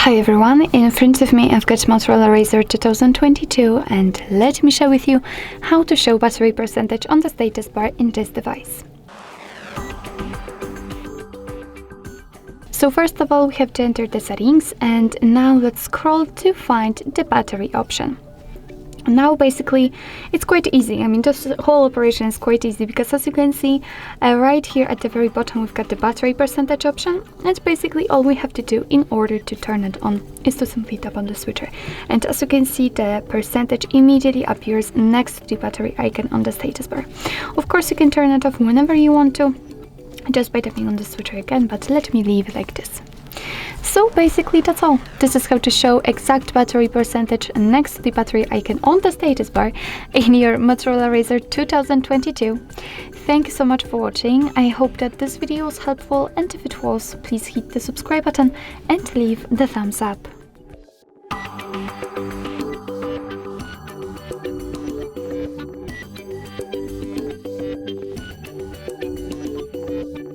Hi everyone, in front of me I've got Motorola Razr 2022 and let me share with you how to show battery percentage on the status bar in this device. So first of all we have to enter the settings and now let's scroll to find the battery option. Now basically it's quite easy. I mean, this whole operation is quite easy because as you can see right here at the very bottom we've got the battery percentage option. That's basically all we have to do in order to turn it on is to simply tap on the switcher, and as you can see the percentage immediately appears next to the battery icon on the status bar. Of course you can turn it off whenever you want to just by tapping on the switcher again, but let me leave it like this. So basically that's all. This is how to show exact battery percentage next to the battery icon on the status bar in your Motorola Razr 2022. Thank you so much for watching. I hope that this video was helpful, and if it was, please hit the subscribe button and leave the thumbs up.